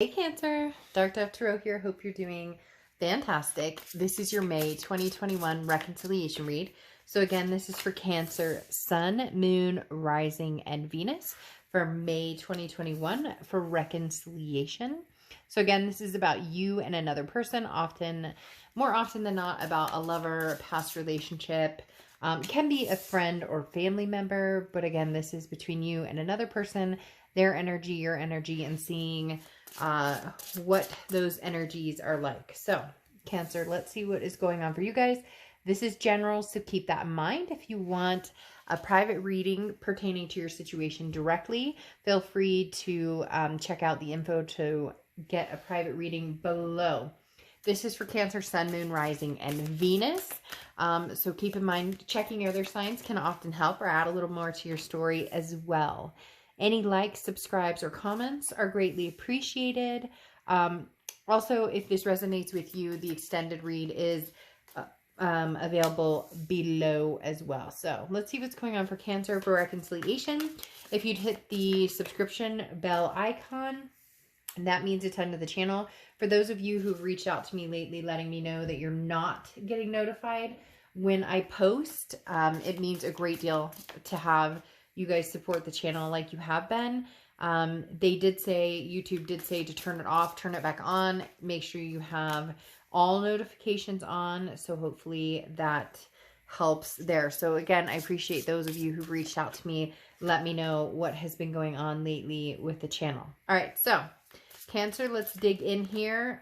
Hey Cancer, Dark Dove Tarot here. Hope you're doing fantastic. This is your May 2021 reconciliation read. So again, this is for Cancer, Sun, Moon, Rising, and Venus for May 2021 for reconciliation. So again, this is about you and another person, more often than not, about a lover, past relationship. It can be a friend or family member, but again, this is between you and another person, their energy, your energy, and seeing what those energies are like. So Cancer, let's see what is going on for you guys. This is general, so keep that in mind. If you want a private reading pertaining to your situation directly, feel free to check out the info to get a private reading below. This is for Cancer, Sun, Moon, Rising, and Venus. So keep in mind, checking other signs can often help or add a little more to your story as well. Any likes, subscribes, or comments are greatly appreciated. Also, if this resonates with you, the extended read is available below as well. So let's see what's going on for Cancer for reconciliation. If you'd hit the subscription bell icon, that means a ton to the channel. For those of you who've reached out to me lately letting me know that you're not getting notified when I post, it means a great deal to have you guys support the channel like you have been. YouTube did say to turn it off, turn it back on. Make sure you have all notifications on. So hopefully that helps there. So again, I appreciate those of you who've reached out to me. Let me know what has been going on lately with the channel. All right, so Cancer, let's dig in here.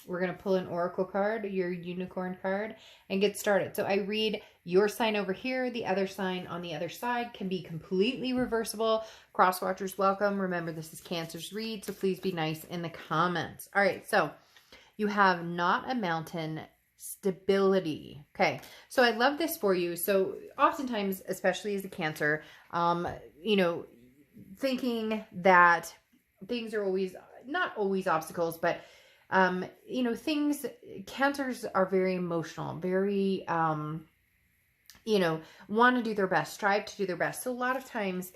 We're going to pull an oracle card, your unicorn card, and get started. So I read your sign over here. The other sign on the other side can be completely reversible. Cross watchers, welcome. Remember, this is Cancer's read, so please be nice in the comments. All right, so you have not a mountain, stability. Okay, so I love this for you. So oftentimes, especially as a Cancer, you know, thinking that things are always, not always obstacles, but you know, Cancers are very emotional, very, you know, want to do their best, strive to do their best. So a lot of times,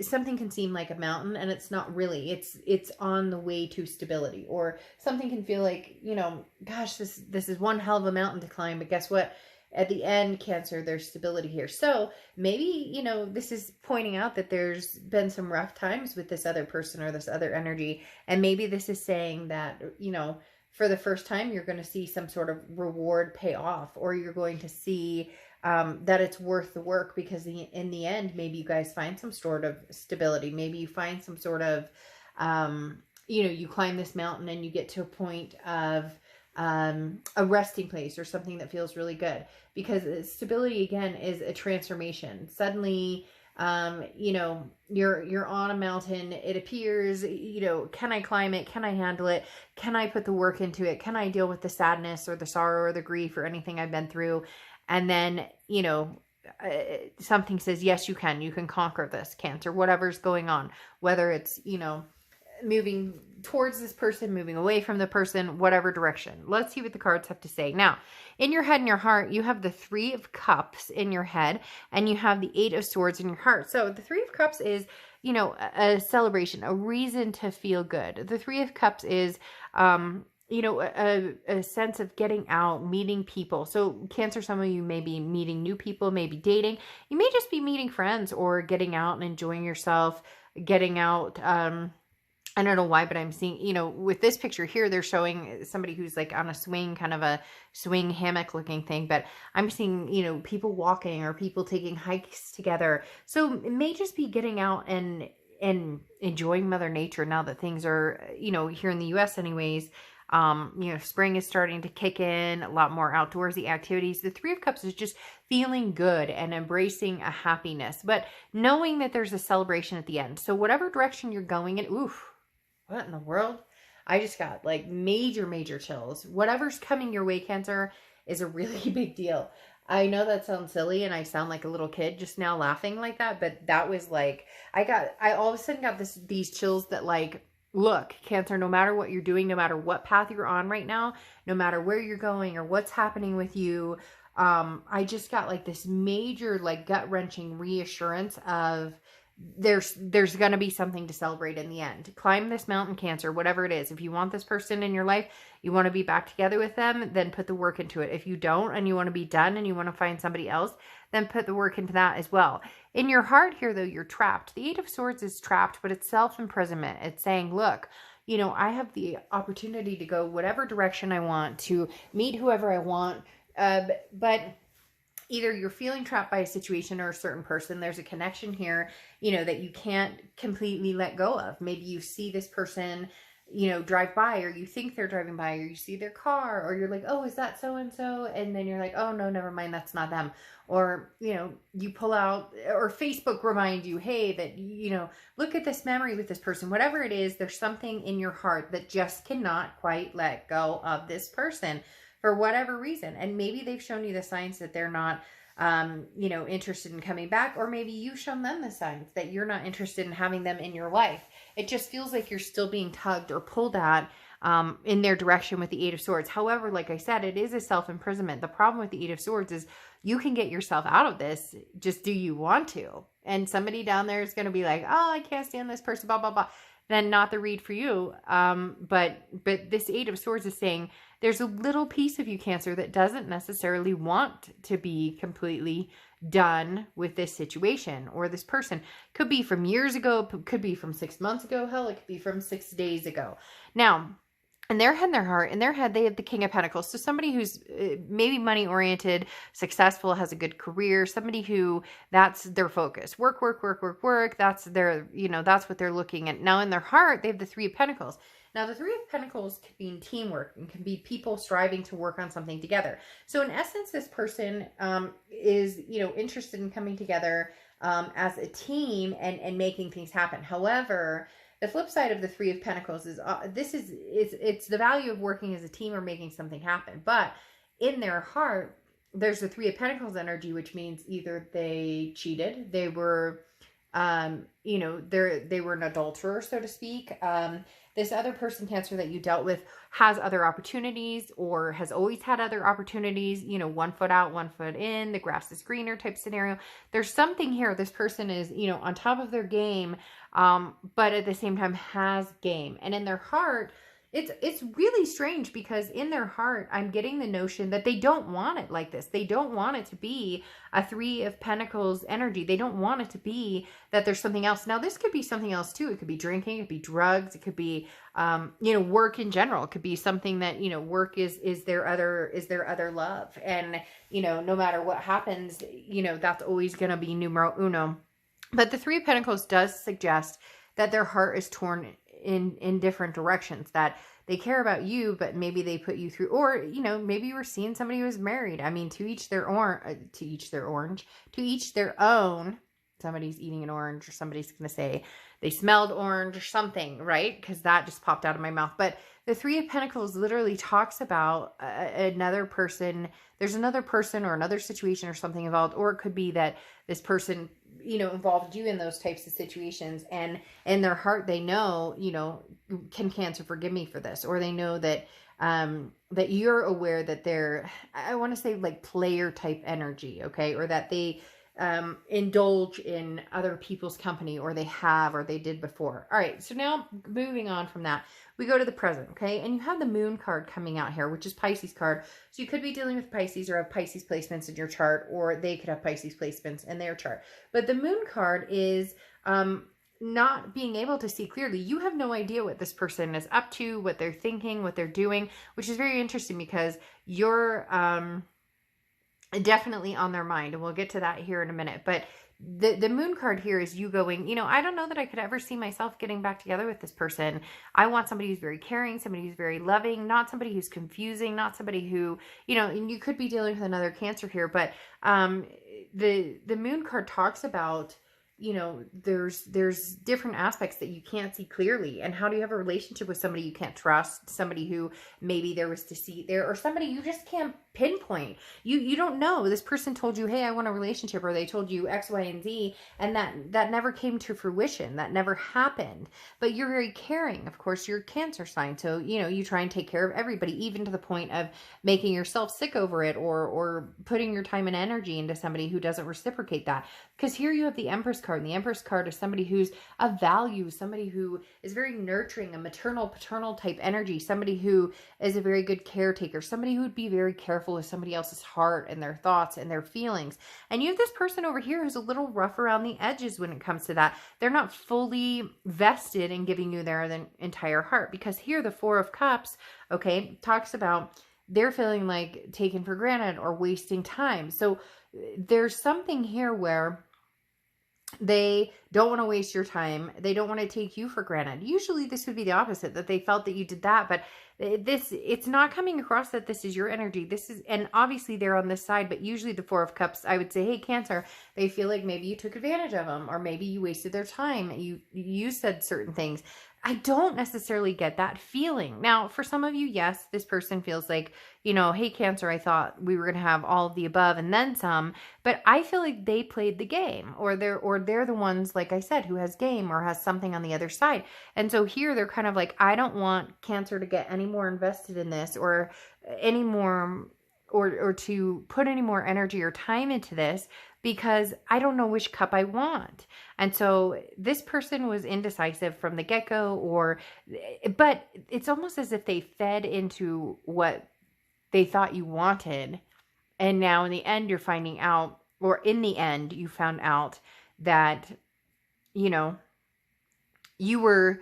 something can seem like a mountain and it's not really, it's on the way to stability, or something can feel like, you know, gosh, this is one hell of a mountain to climb, but guess what? At the end, Cancer, there's stability here. So maybe, you know, this is pointing out that there's been some rough times with this other person or this other energy. And maybe this is saying that, you know, for the first time, you're going to see some sort of reward pay off, or you're going to see that it's worth the work, because in the end, maybe you guys find some sort of stability. Maybe you find some sort of, you know, you climb this mountain and you get to a point of a resting place or something that feels really good, because stability again is a transformation. Suddenly, you know, you're on a mountain. It appears, you know, can I climb it? Can I handle it? Can I put the work into it? Can I deal with the sadness or the sorrow or the grief or anything I've been through? And then, you know, something says, yes, you can conquer this, Cancer, whatever's going on, whether it's, you know, moving towards this person, moving away from the person, whatever direction. Let's see what the cards have to say. Now, in your head and your heart, you have the Three of Cups in your head, and you have the Eight of Swords in your heart. So the Three of Cups is, you know, a celebration, a reason to feel good. The Three of Cups is, you know, a sense of getting out, meeting people. So Cancer, some of you may be meeting new people, maybe dating. You may just be meeting friends or getting out and enjoying yourself, getting out, I don't know why, but I'm seeing, you know, with this picture here, they're showing somebody who's like on a swing, kind of a swing hammock looking thing. But I'm seeing, you know, people walking or people taking hikes together. So it may just be getting out and enjoying Mother Nature now that things are, you know, here in the US anyways. You know, spring is starting to kick in, a lot more outdoorsy activities. The Three of Cups is just feeling good and embracing a happiness, but knowing that there's a celebration at the end. So whatever direction you're going in, oof. What in the world? I just got like major chills. Whatever's coming your way, Cancer, is a really big deal. I know that sounds silly and I sound like a little kid just now laughing like that, but that was like, I all of a sudden got these chills that like, look, Cancer, no matter what you're doing, no matter what path you're on right now, no matter where you're going or what's happening with you, I just got like this major like gut-wrenching reassurance of there's going to be something to celebrate in the end. Climb this mountain, Cancer, whatever it is. If you want this person in your life, you want to be back together with them, then put the work into it. If you don't and you want to be done and you want to find somebody else, then put the work into that as well. In your heart here, though, you're trapped. The Eight of Swords is trapped, but it's self-imprisonment. It's saying, look, you know, I have the opportunity to go whatever direction I want, to meet whoever I want, but either you're feeling trapped by a situation or a certain person. There's a connection here, you know, that you can't completely let go of. Maybe you see this person, you know, drive by, or you think they're driving by, or you see their car, or you're like, oh, is that so-and-so? And then you're like, oh, no, never mind, that's not them. Or, you know, you pull out, or Facebook remind you, hey, that, you know, look at this memory with this person. Whatever it is, there's something in your heart that just cannot quite let go of this person for whatever reason. And maybe they've shown you the signs that they're not, you know, interested in coming back, or maybe you've shown them the signs that you're not interested in having them in your life. It just feels like you're still being tugged or pulled at in their direction with the Eight of Swords. However, like I said, it is a self-imprisonment. The problem with the Eight of Swords is you can get yourself out of this. Just do you want to? And somebody down there is going to be like, oh, I can't stand this person, blah, blah, blah. Then not the read for you. But this Eight of Swords is saying there's a little piece of you, Cancer, that doesn't necessarily want to be completely done with this situation or this person. Could be from years ago, could be from 6 months ago, hell, it could be from 6 days ago. Now, in their head and their heart, in their head, they have the King of Pentacles. So somebody who's maybe money-oriented, successful, has a good career, somebody who that's their focus. Work, work, work, work, work. That's their, you know, that's what they're looking at. Now, in their heart, they have the Three of Pentacles. Now, the Three of Pentacles can mean teamwork and can be people striving to work on something together. So, in essence, this person is, you know, interested in coming together as a team and making things happen. However, the flip side of the Three of Pentacles is it's the value of working as a team or making something happen. But in their heart, there's the Three of Pentacles energy, which means either they cheated, they were, you know, they were an adulterer, so to speak. This other person, Cancer, that you dealt with has other opportunities or has always had other opportunities, you know, 1 foot out, 1 foot in, the grass is greener type scenario. There's something here. This person is, you know, on top of their game, but at the same time has game. And in their heart, it's really strange because in their heart, I'm getting the notion that they don't want it like this. They don't want it to be a Three of Pentacles energy. They don't want it to be that there's something else. Now, this could be something else too. It could be drinking, it could be drugs, it could be, you know, work in general. It could be something that, you know, work is their other love. And, you know, no matter what happens, you know, that's always going to be numero uno. But the Three of Pentacles does suggest that their heart is torn in different directions, that they care about you, but maybe they put you through, or, you know, maybe you were seeing somebody who was married. I mean, to each their own. Somebody's eating an orange, or somebody's going to say they smelled orange or something, right? Because that just popped out of my mouth. But the Three of Pentacles literally talks about another person. There's another person or another situation or something involved, or it could be that this person, you know, involved you in those types of situations, and in their heart, they know, you know, can Cancer forgive me for this? Or they know that, that you're aware that they're, I want to say like player type energy. Okay. Or that they, indulge in other people's company, or they have, or they did before. All right. So now moving on from that, we go to the present. Okay. And you have the Moon card coming out here, which is Pisces card. So you could be dealing with Pisces or have Pisces placements in your chart, or they could have Pisces placements in their chart. But the Moon card is, not being able to see clearly. You have no idea what this person is up to, what they're thinking, what they're doing, which is very interesting because you're, definitely on their mind, and we'll get to that here in a minute. But the Moon card here is you going, you know, I don't know that I could ever see myself getting back together with this person. I want somebody who's very caring, somebody who's very loving, not somebody who's confusing, not somebody who, you know, and you could be dealing with another Cancer here, but the Moon card talks about, you know, there's different aspects that you can't see clearly. And how do you have a relationship with somebody you can't trust, somebody who maybe there was deceit there, or somebody you just can't pinpoint? You don't know. This person told you, hey, I want a relationship, or they told you X, Y, and Z, and that never came to fruition. That never happened. But you're very caring. Of course, you're a Cancer sign, so, you know, you try and take care of everybody, even to the point of making yourself sick over it, or putting your time and energy into somebody who doesn't reciprocate that. Because here you have the Empress card. And the Empress card is somebody who's of value, somebody who is very nurturing, a maternal, paternal type energy, somebody who is a very good caretaker, somebody who would be very careful with somebody else's heart and their thoughts and their feelings. And you have this person over here who's a little rough around the edges when it comes to that. They're not fully vested in giving you their entire heart, because here the Four of Cups, okay, talks about they're feeling like taken for granted or wasting time. So there's something here where they don't want to waste your time. They don't want to take you for granted. Usually this would be the opposite, that they felt that you did that, but it's not coming across that this is your energy. This is, and obviously they're on this side, but usually the Four of Cups, I would say, hey, Cancer, they feel like maybe you took advantage of them, or maybe you wasted their time. You said certain things. I don't necessarily get that feeling. Now, for some of you, yes, this person feels like, you know, hey, Cancer, I thought we were going to have all of the above and then some, but I feel like they played the game, or they're the ones, like I said, who has game or has something on the other side. And so here they're kind of like, I don't want Cancer to get any more invested in this, or any more, or to put any more energy or time into this, because I don't know which cup I want. And so this person was indecisive from the get-go, but it's almost as if they fed into what they thought you wanted. And now in the end, you're finding out, or in the end, you found out that, you know, you were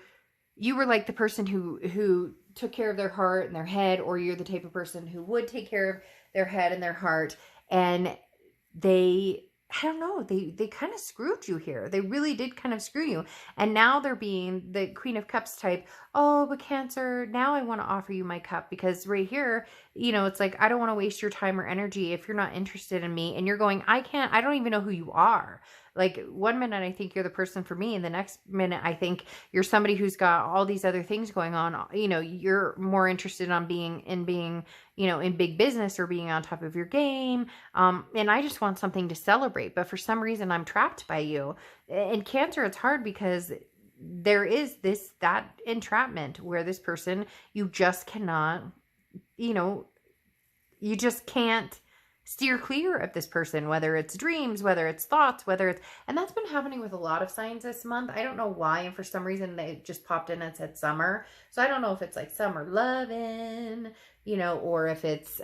like the person who took care of their heart and their head, or you're the type of person who would take care of their head and their heart. And they, I don't know, they kind of screwed you here. They really did kind of screw you. And now they're being the Queen of Cups type. Oh, but Cancer, now I want to offer you my cup, because right here, you know, it's like, I don't want to waste your time or energy if you're not interested in me. And you're going, I don't even know who you are. Like, one minute I think you're the person for me, and the next minute I think you're somebody who's got all these other things going on. You know, you're more interested in being, you know, in big business or being on top of your game. And I just want something to celebrate. But for some reason, I'm trapped by you. And Cancer, it's hard because there is that entrapment where this person, you just cannot, you know, you just can't steer clear of this person, whether it's dreams, whether it's thoughts, and that's been happening with a lot of signs this month. I don't know why, and for some reason they just popped in and said summer. So I don't know if it's like summer loving, you know, or if it's,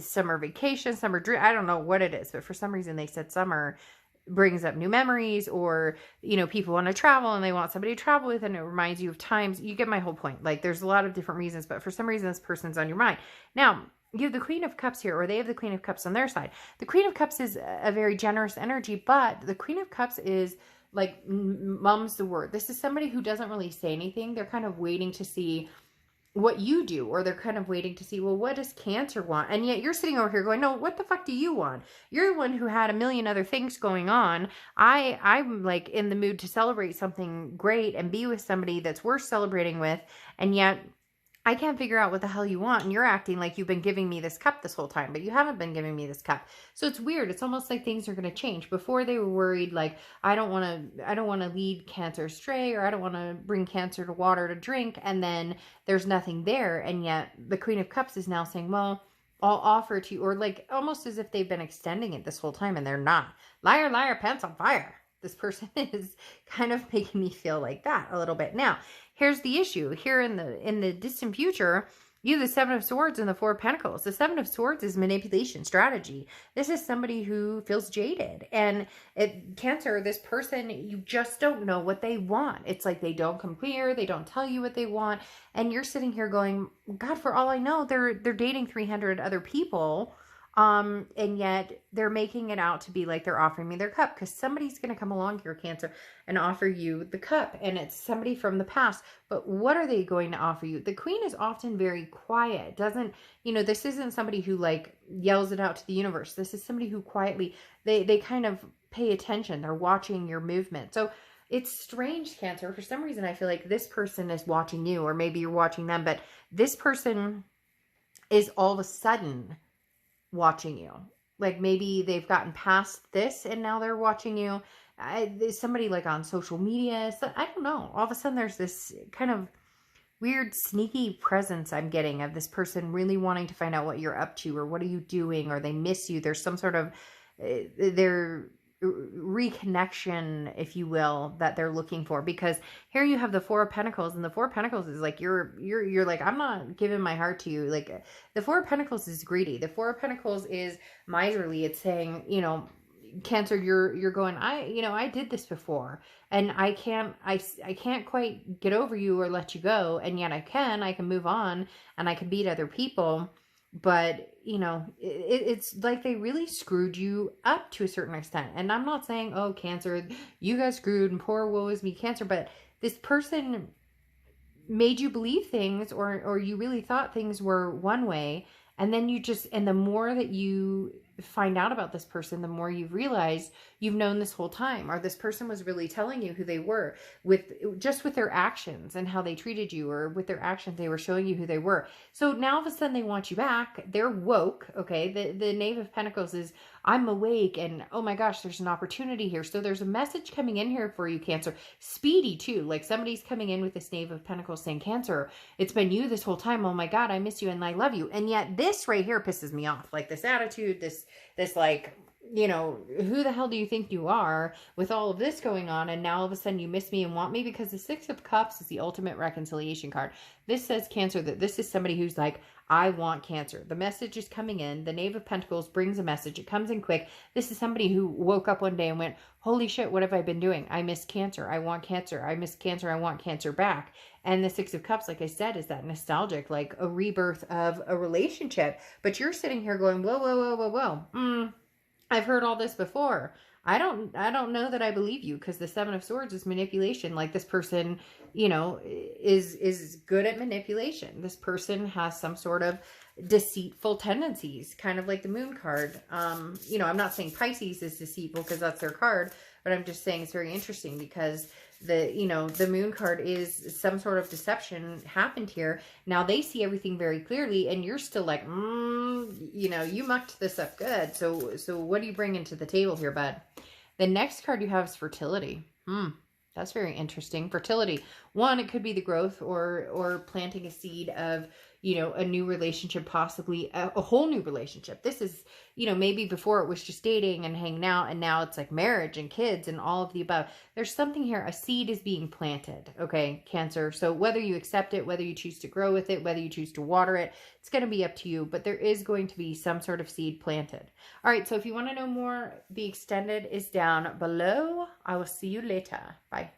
summer vacation, summer dream. I don't know what it is, but for some reason they said summer brings up new memories, or, you know, people want to travel and they want somebody to travel with, and it reminds you of times. You get my whole point. Like, there's a lot of different reasons, but for some reason this person's on your mind. Now, you have the Queen of Cups here, or they have the Queen of Cups on their side. The Queen of Cups is a very generous energy, but the Queen of Cups is like, mum's the word. This is somebody who doesn't really say anything. They're kind of waiting to see what you do, or they're kind of waiting to see, well, what does Cancer want? And yet you're sitting over here going, no, what the fuck do you want? You're the one who had a million other things going on. I'm like in the mood to celebrate something great and be with somebody that's worth celebrating with, and yet I can't figure out what the hell you want, and you're acting like you've been giving me this cup this whole time, but you haven't been giving me this cup. So it's weird. It's almost like things are going to change. Before they were worried, like, I don't want to lead Cancer astray, or I don't want to bring Cancer to water to drink, and then there's nothing there. And yet the Queen of Cups is now saying, well, I'll offer to you, or like almost as if they've been extending it this whole time, and they're not. Liar, liar, pants on fire. This person is kind of making me feel like that a little bit. Now, here's the issue. Here in the distant future, you have the Seven of Swords and the Four of Pentacles. The Seven of Swords is manipulation strategy. This is somebody who feels jaded. And Cancer, this person, you just don't know what they want. It's like they don't come clear. They don't tell you what they want. And you're sitting here going, God, for all I know, they're dating 300 other people. And yet they're making it out to be like they're offering me their cup, because somebody's going to come along here, Cancer, and offer you the cup, and it's somebody from the past. But what are they going to offer you? The Queen is often very quiet. Doesn't, you know, this isn't somebody who like yells it out to the universe. This is somebody who quietly, they kind of pay attention. They're watching your movement. So it's strange, Cancer. For some reason, I feel like this person is watching you, or maybe you're watching them, but this person is all of a sudden watching you. Like, maybe they've gotten past this and now they're watching you. There's somebody like on social media. So I don't know. All of a sudden there's this kind of weird sneaky presence I'm getting of this person really wanting to find out what you're up to, or what are you doing, or they miss you. There's some sort of their reconnection, if you will, that they're looking for. Because here you have the Four of Pentacles, and the Four of Pentacles is like, you're like, I'm not giving my heart to you. Like, the Four of Pentacles is greedy. The Four of Pentacles is miserly. It's saying, you know, Cancer, you're going, I did this before, and I can't quite get over you or let you go, and yet I can move on, and I can beat other people. But, you know, it's like they really screwed you up to a certain extent. And I'm not saying, oh, Cancer, you got screwed and poor woe is me, Cancer, but this person made you believe things, or you really thought things were one way, and then and the more that you find out about this person, the more you've realized you've known this whole time, or this person was really telling you who they were with their actions and how they treated you, or with their actions they were showing you who they were. So now all of a sudden they want you back. They're woke. Okay, the Knave of Pentacles is, I'm awake, and oh my gosh, there's an opportunity here. So there's a message coming in here for you, Cancer. Speedy too. Like, somebody's coming in with this Knave of Pentacles saying, Cancer, it's been you this whole time. Oh my God, I miss you and I love you. And yet this right here pisses me off. Like, this attitude, this like, you know, who the hell do you think you are with all of this going on? And now all of a sudden you miss me and want me, because the Six of Cups is the ultimate reconciliation card. This says, Cancer, that this is somebody who's like, I want Cancer. The message is coming in. The Knave of Pentacles brings a message. It comes in quick. This is somebody who woke up one day and went, holy shit, what have I been doing? I miss Cancer. I want Cancer. I miss Cancer. I want Cancer back. And the Six of Cups, like I said, is that nostalgic, like a rebirth of a relationship. But you're sitting here going, whoa, whoa, whoa, whoa, whoa. I've heard all this before. I don't know that I believe you, because the Seven of Swords is manipulation. Like, this person, you know, is good at manipulation. This person has some sort of deceitful tendencies, kind of like the Moon card. You know, I'm not saying Pisces is deceitful because that's their card, but I'm just saying it's very interesting because the Moon card is some sort of deception happened here. Now they see everything very clearly, and you're still like, you know, you mucked this up good. So what do you bring into the table here, bud? The next card you have is fertility. That's very interesting. Fertility. One, it could be the growth or planting a seed of, you know, a new relationship, possibly a whole new relationship. This is, you know, maybe before it was just dating and hanging out, and now it's like marriage and kids and all of the above. There's something here. A seed is being planted, okay, Cancer. So whether you accept it, whether you choose to grow with it, whether you choose to water it, it's going to be up to you, but there is going to be some sort of seed planted. All right, so if you want to know more, the extended is down below. I will see you later. Bye.